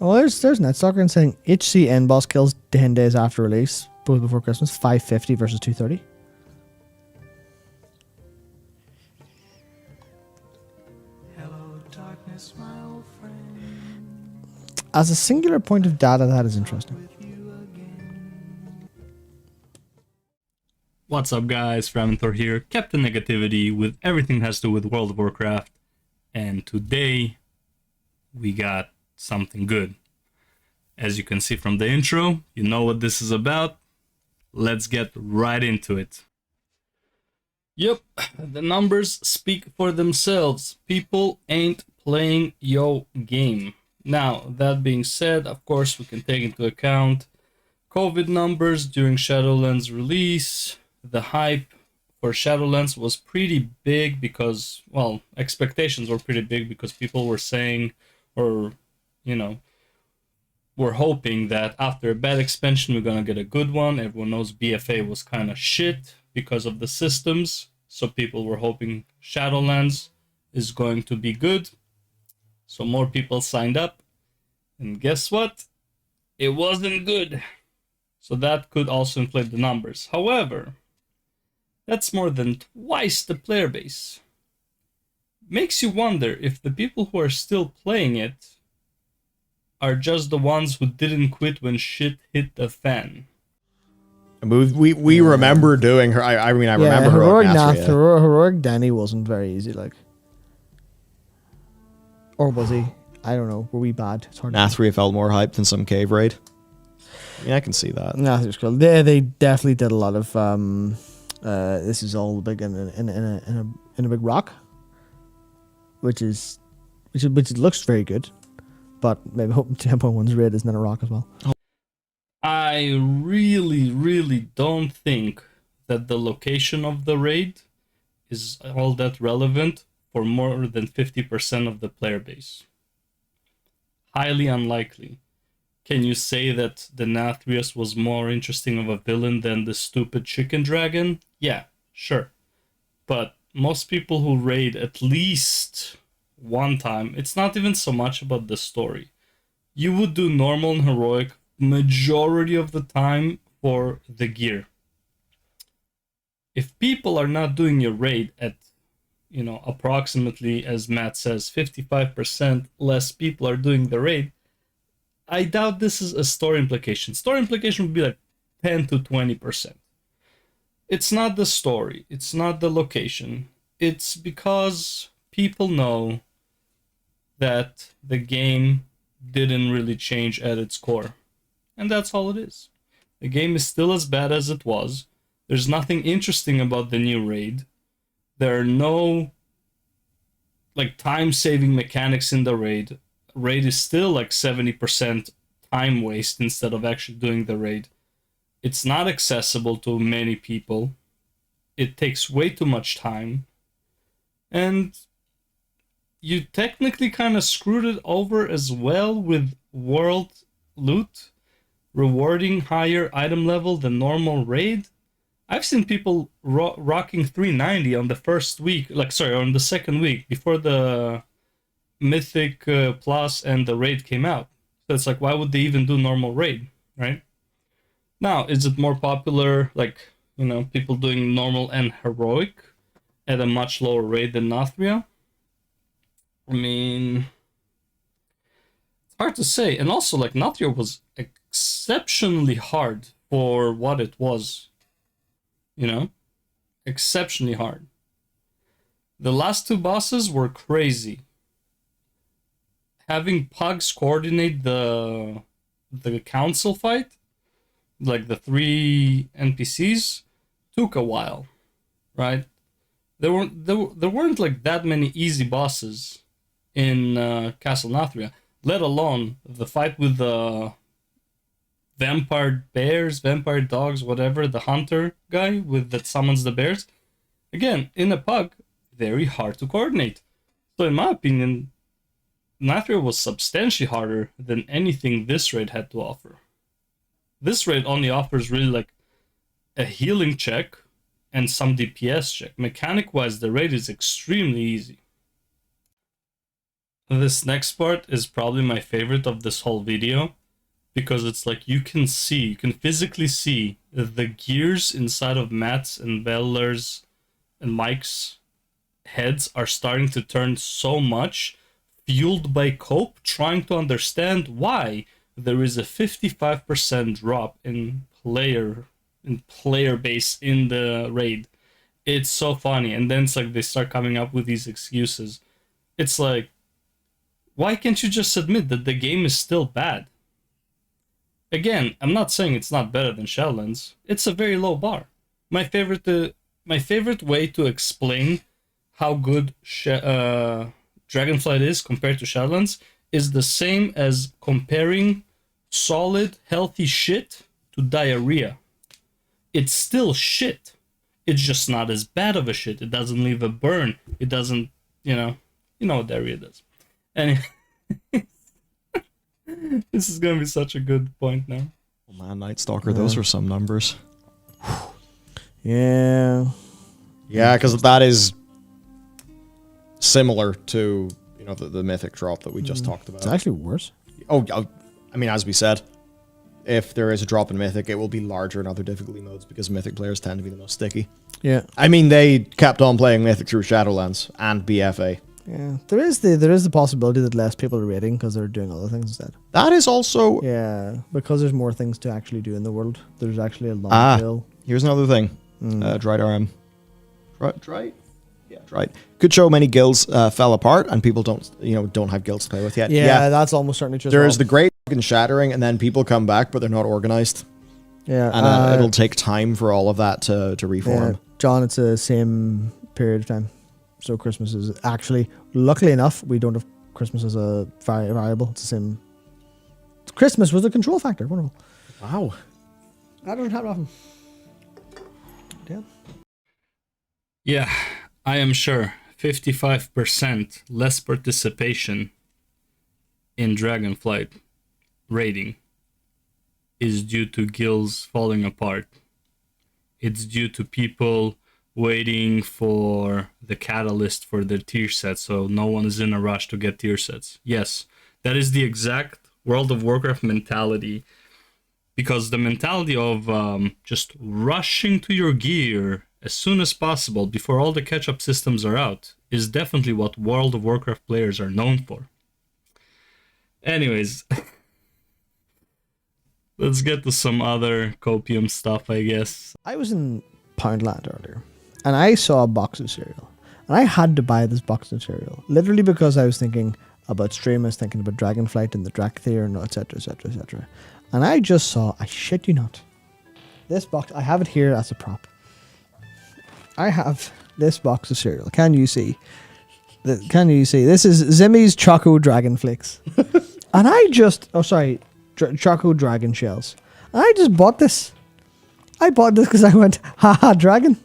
Oh, there's Netstalker saying HC end boss kills 10 days after release, both before Christmas, 550 versus 230. Hello, darkness, my old friend. As a singular point of data, that is interesting. What's up guys, Framinthor here, Captain Negativity with everything that has to do with World of Warcraft, and today we got something good. As you can see from the intro, you know what this is about. Let's get right into it. Yep, the numbers speak for themselves. People ain't playing yo game. Now, that being said, of course we can take into account COVID numbers during Shadowlands release. The hype for Shadowlands was pretty big because, well, expectations were pretty big because people were saying, or, you know, were hoping that after a bad expansion we're gonna get a good one. Everyone knows BFA was kind of shit because of the systems, so people were hoping Shadowlands is going to be good. So more people signed up, and guess what? It wasn't good. So that could also inflate the numbers. However, that's more than twice the player base. Makes you wonder if the people who are still playing it are just the ones who didn't quit when shit hit the fan. We remember doing her. I mean, I remember heroic Nath. Heroic Danny wasn't very easy, like. Or was he? I don't know. Were we bad? It's hard. Nathria felt more hyped than some cave raid. I mean, I can see that. Nath was cool. They definitely did a lot of this is all big in a big rock, which looks very good, but maybe hope 10.1's raid isn't in a rock as well. I really don't think that the location of the raid is all that relevant for more than 50% of the player base. Highly unlikely. Can you say that the Nathrius was more interesting of a villain than the stupid chicken dragon? Yeah, sure. But most people who raid at least one time, it's not even so much about the story. You would do normal and heroic majority of the time for the gear. If people are not doing your raid at, you know, approximately, as Matt says, 55% less people are doing the raid, I doubt this is a story implication. Story implication would be like 10 to 20%. It's not the story. It's not the location. It's because people know that the game didn't really change at its core. And that's all it is. The game is still as bad as it was. There's nothing interesting about the new raid. There are no like time-saving mechanics in the raid. Raid is still like 70% time waste instead of actually doing the raid. It's not accessible to many people. It takes way too much time. And you technically kind of screwed it over as well with world loot, rewarding higher item level than normal raid. I've seen people rocking 390 on the first week, on the second week before the Mythic Plus and the raid came out. So it's like, why would they even do normal raid, right? Now, is it more popular, like, you know, people doing normal and heroic at a much lower rate than Nathria? I mean, it's hard to say. And also, like, Nathria was exceptionally hard for what it was, you know? Exceptionally hard. The last two bosses were crazy. Having pugs coordinate the council fight, like the 3 NPCs, took a while, right? There weren't like that many easy bosses in Castle Nathria, let alone the fight with the vampire bears, vampire dogs, whatever, the hunter guy that summons the bears. Again, in a pug, very hard to coordinate. So in my opinion, Nathria was substantially harder than anything this raid had to offer. This raid only offers really like a healing check and some DPS check. Mechanic-wise, the raid is extremely easy. This next part is probably my favorite of this whole video, because it's like you can physically see the gears inside of Matt's and Bellular's and Mike's heads are starting to turn so much, fueled by Cope trying to understand why there is a 55% drop in player base in the raid. It's so funny. And then it's like they start coming up with these excuses. It's like, why can't you just admit that the game is still bad? Again, I'm not saying it's not better than Shadowlands. It's a very low bar. My favorite way to explain how good DragonFlight is compared to Shadowlands is the same as comparing solid, healthy shit to diarrhea. It's still shit. It's just not as bad of a shit. It doesn't leave a burn. It doesn't, you know what diarrhea does. Anyway, this is gonna be such a good point now. Oh man, Night Stalker, those were some numbers. Yeah. Yeah, because that is similar to the mythic drop that we just talked about. It's actually worse. Oh, I mean, as we said, if there is a drop in mythic, it will be larger in other difficulty modes because mythic players tend to be the most sticky. Yeah. I mean, they kept on playing mythic through Shadowlands and BFA. Yeah. There is the possibility that less people are raiding because they're doing other things instead. That is also... Yeah, because there's more things to actually do in the world. There's actually a long tail. Here's another thing. Dried RM. Dried? Yeah, Dried. Could show many guilds fell apart and people don't have guilds to play with yet. Yeah, that's almost certainly true. There is the great fucking shattering and then people come back but they're not organized. Yeah. And it'll take time for all of that to reform. Yeah, John, it's the same period of time. So Christmas is actually, luckily enough, we don't have Christmas as a variable. It's the same. Christmas was a control factor. Wonderful. Wow. That doesn't happen often. Damn. Yeah, I am sure 55% less participation in DragonFlight raiding is due to guilds falling apart. It's due to people waiting for the catalyst for their tier sets, so no one is in a rush to get tier sets. Yes, that is the exact World of Warcraft mentality, because the mentality of just rushing to your gear as soon as possible before all the catch-up systems are out is definitely what World of Warcraft players are known for. Anyways, let's get to some other copium stuff, I guess. I was in Poundland earlier, and I saw a box of cereal, and I had to buy this box of cereal literally because I was thinking about stream. I was thinking about Dragonflight and the Drakthir and etc, etc, etc. And I just saw, I shit you not, this box. I have it here as a prop. I have this box of cereal. Can you see? Can you see? This is Zimmy's Choco Dragon Flakes, and I just Choco Dragon Shells. And I just bought this. I bought this because I went, haha, dragon.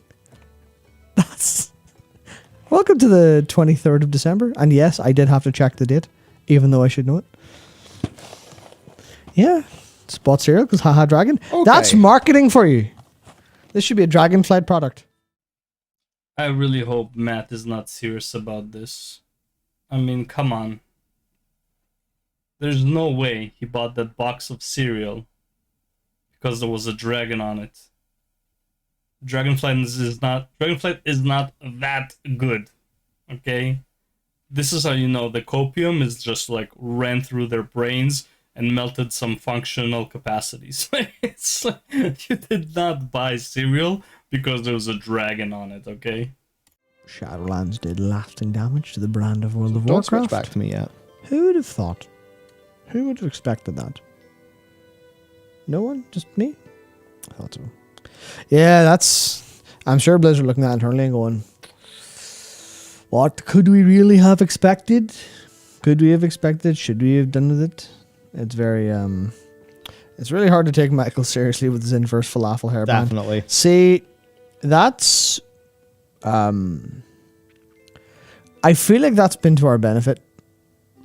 That's... Welcome to the 23rd of December. And yes, I did have to check the date, even though I should know it. Yeah, just bought cereal because haha, dragon. Okay. That's marketing for you. This should be a DragonFlight product. I really hope Matt is not serious about this. I mean, come on. There's no way he bought that box of cereal because there was a dragon on it. DragonFlight is not that good. Okay? This is how you know the copium is just like ran through their brains and melted some functional capacities. It's like, you did not buy cereal because there was a dragon on it, okay? Shadowlands did lasting damage to the brand of World of Don't Warcraft. switch back to me yet. Who would have thought? Who would have expected that? No one? Just me? I thought so. Yeah, that's... I'm sure Blizzard looking at it internally and going, what could we really have expected? Could we have expected? Should we have done with it? It's very... It's really hard to take Michael seriously with his inverse falafel hairband. Definitely. See, that's... I feel like that's been to our benefit.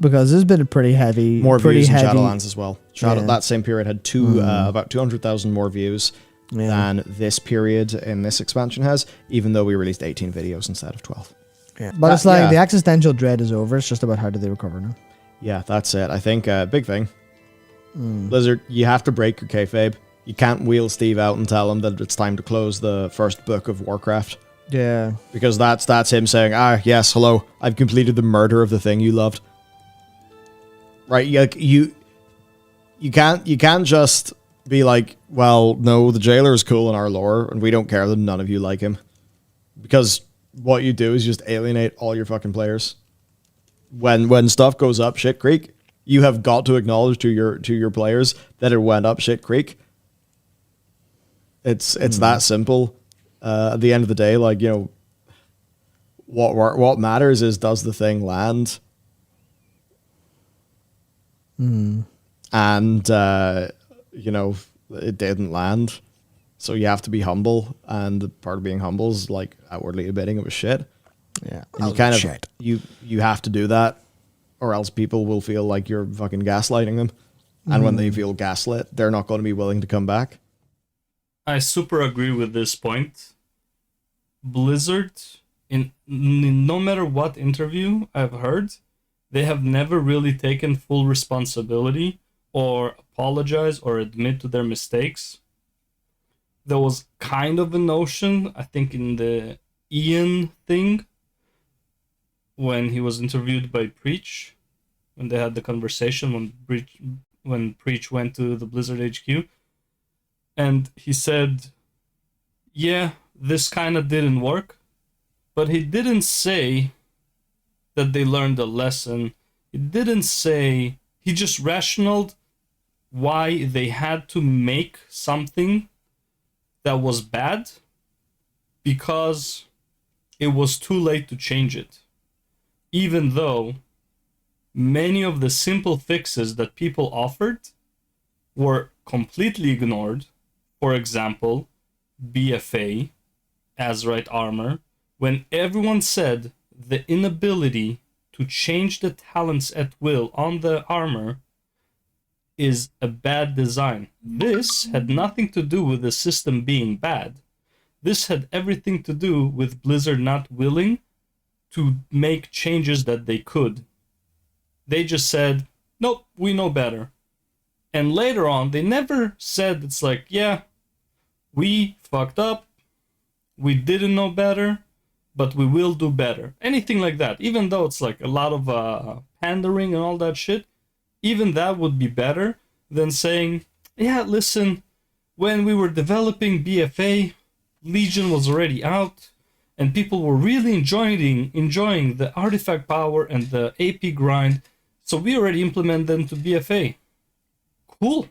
Because this has been a pretty heavy... More pretty views in heavy, Shadowlands as well. That same period had about 200,000 more views than this period in this expansion has, even though we released 18 videos instead of 12. Yeah. But it's like yeah. the existential dread is over. It's just about how do they recover now. Yeah, that's it. I think big thing. Blizzard, you have to break your kayfabe. You can't wheel Steve out and tell him that it's time to close the first book of Warcraft. Yeah. Because that's him saying, yes, hello, I've completed the murder of the thing you loved. Right? You can't just be like, well, no, the jailer is cool in our lore, and we don't care that none of you like him. Because what you do is just alienate all your fucking players. When stuff goes up shit creek, you have got to acknowledge to your players that it went up shit creek. It's that simple. At the end of the day, like, you know, what matters is, does the thing land? And you know, it didn't land, so you have to be humble. And part of being humble is like outwardly admitting it was shit. Yeah. And you kind of you have to do that, or else people will feel like you're fucking gaslighting them. And when they feel gaslit, they're not going to be willing to come back. I super agree with this point. Blizzard, in no matter what interview I've heard, they have never really taken full responsibility or apologize or admit to their mistakes. There was kind of a notion, I think, in the Ian thing, when he was interviewed by Preach, when they had the conversation when Preach went to the Blizzard HQ, and he said, yeah, this kind of didn't work, but he didn't say that they learned a lesson. He didn't say, he just rationalized why they had to make something that was bad, because it was too late to change it. Even though many of the simple fixes that people offered were completely ignored. For example, BFA, Azerite armor, when everyone said the inability to change the talents at will on the armor is a bad design. This had nothing to do with the system being bad. This had everything to do with Blizzard not willing to make changes that they could. They just said, nope, we know better. And later on, they never said, it's like, yeah, we fucked up, we didn't know better, but we will do better. Anything like that. Even though it's like a lot of pandering and all that shit, even that would be better than saying, yeah, listen, when we were developing BFA, Legion was already out, and people were really enjoying the artifact power and the AP grind, so we already implemented them to BFA. Cool.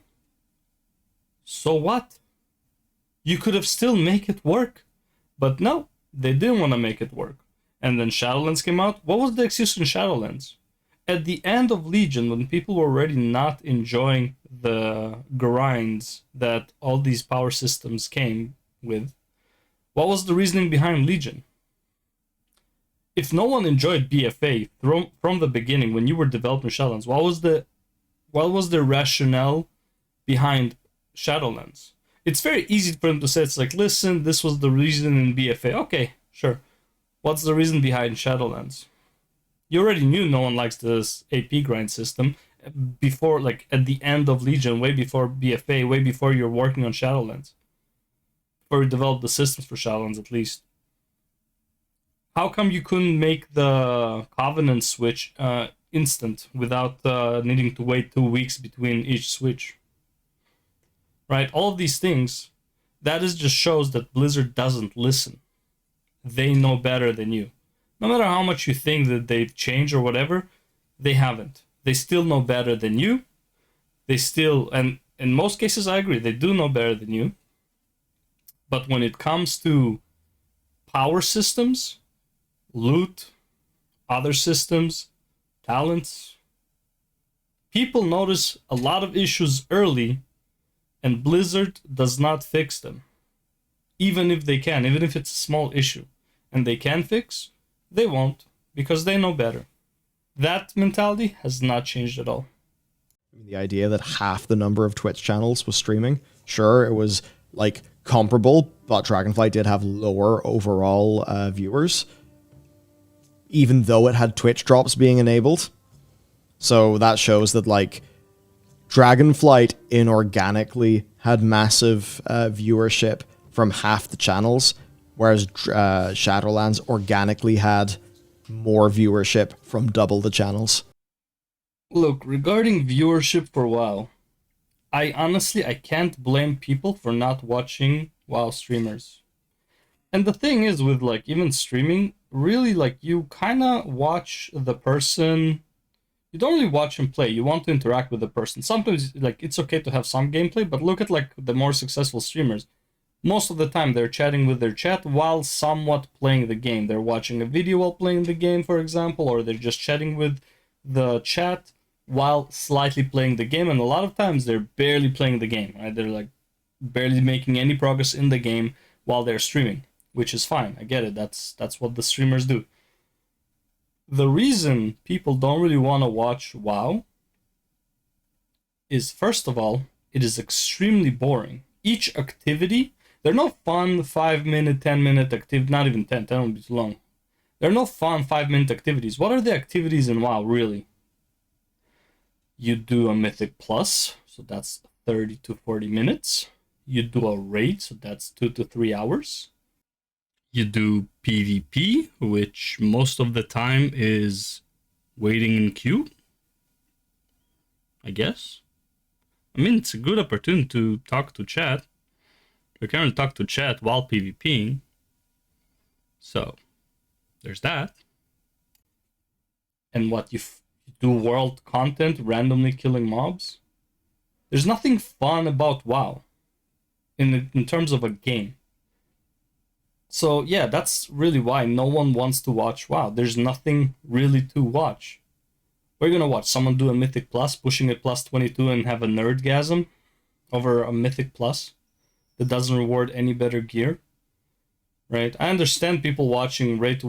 So what? You could have still make it work. But no, they didn't want to make it work. And then Shadowlands came out. What was the excuse in Shadowlands? At the end of Legion, when people were already not enjoying the grinds that all these power systems came with, what was the reasoning behind Legion? If no one enjoyed BFA from the beginning when you were developing Shadowlands, what was the rationale behind Shadowlands? It's very easy for them to say, it's like, listen, this was the reason in BFA. Okay, sure. What's the reason behind Shadowlands? You already knew no one likes this AP grind system before, like, at the end of Legion, way before BFA, way before you're working on Shadowlands. Before you developed the systems for Shadowlands, at least. How come you couldn't make the Covenant switch instant without needing to wait 2 weeks between each switch? Right? All of these things, that is just shows that Blizzard doesn't listen. They know better than you. No matter how much you think that they've changed or whatever, they haven't. They still know better than you. They still, and in most cases I agree, they do know better than you. But when it comes to power systems, loot, other systems, talents, people notice a lot of issues early, and Blizzard does not fix them. Even if they can, even if it's a small issue, and they can fix, they won't, because they know better. That mentality has not changed at all. The idea that half the number of Twitch channels was streaming, sure, it was like comparable, but DragonFlight did have lower overall viewers. even though it had Twitch drops being enabled. So that shows that, like, DragonFlight inorganically had massive viewership from half the channels, whereas Shadowlands organically had more viewership from double the channels. Look, regarding viewership for WoW, I can't blame people for not watching WoW streamers. And the thing is with, like, even streaming, really, like, you kind of watch the person. You don't really watch him play. You want to interact with the person. Sometimes, like, it's okay to have some gameplay, but look at, like, the more successful streamers. Most of the time, they're chatting with their chat while somewhat playing the game. They're watching a video while playing the game, for example, or they're just chatting with the chat while slightly playing the game. And a lot of times, they're barely playing the game, right? They're, like, barely making any progress in the game while they're streaming, which is fine. I get it. That's what the streamers do. The reason people don't really want to watch WoW is, first of all, it is extremely boring. Each activity, they're no fun 5-minute, 10-minute activity, not even 10 would be too long. They're no fun 5-minute activities. What are the activities in WoW, really? You do a Mythic Plus, so that's 30 to 40 minutes. You do a raid, so that's 2 to 3 hours. You do PvP, which most of the time is waiting in queue, I guess. I mean, it's a good opportunity to talk to chat. You can talk to chat while PvPing. So, there's that. And what, you do world content, randomly killing mobs? There's nothing fun about WoW in terms of a game. So yeah, that's really why no one wants to watch WoW. There's nothing really to watch. We're gonna watch someone do a Mythic Plus, pushing a plus 22 and have a nerdgasm over a Mythic Plus that doesn't reward any better gear, right? I understand people watching Race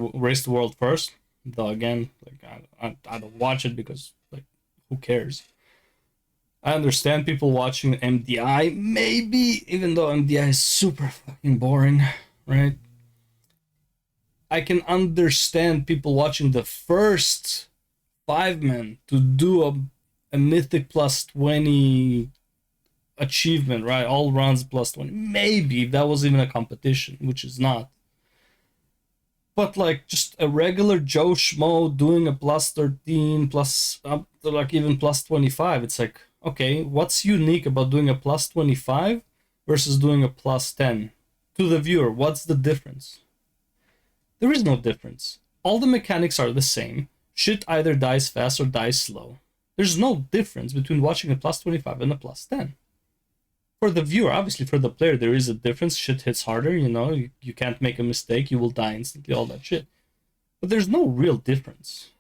to World First, though again, like I don't watch it because, like, who cares? I understand people watching MDI, maybe, even though MDI is super fucking boring, right? I can understand people watching the first 5-man to do a Mythic plus 20 achievement, right? All runs plus 20. Maybe if that was even a competition, which is not. But, like, just a regular Joe Schmo doing a plus 13, plus, up to, like, even plus 25. It's like, okay, what's unique about doing a plus 25 versus doing a plus 10? To the viewer, what's the difference? There is no difference. All the mechanics are the same. Shit either dies fast or dies slow. There's no difference between watching a plus 25 and a plus 10. For the viewer, obviously for the player, there is a difference. Shit hits harder, you know. You can't make a mistake. You will die instantly, all that shit. But there's no real difference.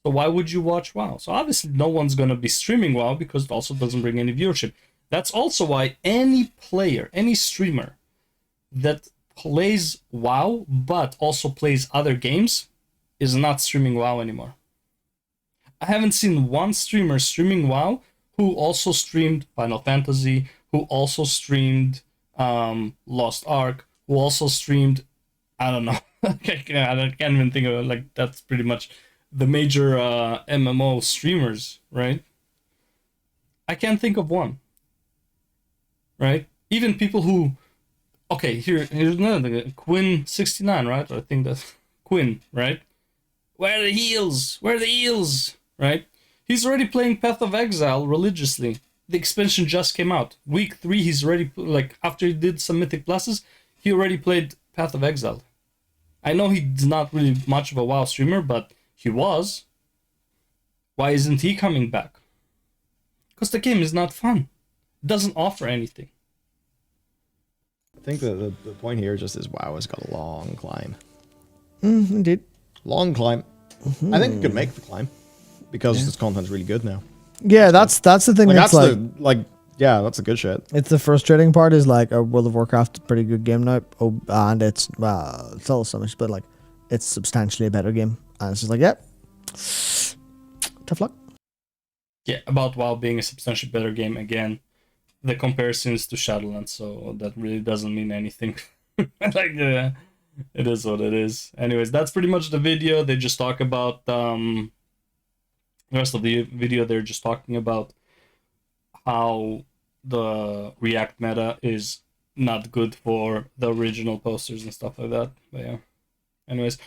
So why would you watch WoW? So obviously no one's going to be streaming WoW because it also doesn't bring any viewership. That's also why any player, any streamer that plays WoW but also plays other games is not streaming WoW anymore. I haven't seen one streamer streaming WoW who also streamed Final Fantasy, who also streamed Lost Ark, who also streamed, I don't know, I can't even think of it. Like, that's pretty much the major MMO streamers, right? I can't think of one, right? Even people who, okay, here's another thing. Quinn69, right? I think that's Quinn, right? Where are the heals? Where are the heals? Right? He's already playing Path of Exile religiously. The expansion just came out. Week 3, he's already, like, after he did some Mythic Pluses, he already played Path of Exile. I know he's not really much of a WoW streamer, but he was. Why isn't he coming back? Because the game is not fun. It doesn't offer anything. I think the point here just is WoW has got a long climb. Indeed. Long climb. I think it could make the climb because this content's really good now. Yeah, that's the thing. Like, that's like, yeah, that's a good shit. it's the frustrating part is like World of Warcraft, a pretty good game now. Oh, and it's still so much, but like it's substantially a better game. And it's just like, yep, tough luck. Yeah, about WoW being a substantially better game again. The comparison is to Shadowlands, so that really doesn't mean anything. Like, It is what it is. Anyways, that's pretty much the video. They just talk about the rest of the video. They're just talking about how the React meta is not good for the original posters and stuff like that. But yeah. Anyways,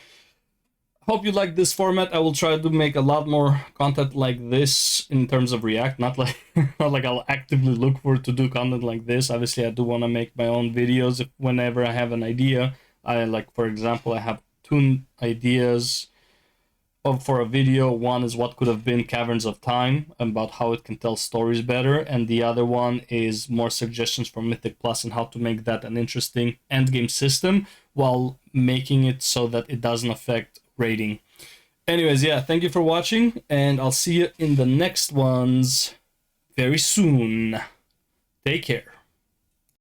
hope you like this format. I will try to make a lot more content like this in terms of React. Not like not like I'll actively look for to do content like this. Obviously, I do want to make my own videos whenever I have an idea. For example, I have two ideas for a video. One is what could have been Caverns of Time, about how it can tell stories better, and the other one is more suggestions from Mythic Plus and how to make that an interesting endgame system while making it so that it doesn't affect rating. Anyways, yeah, thank you for watching, and I'll see you in the next ones very soon. Take care.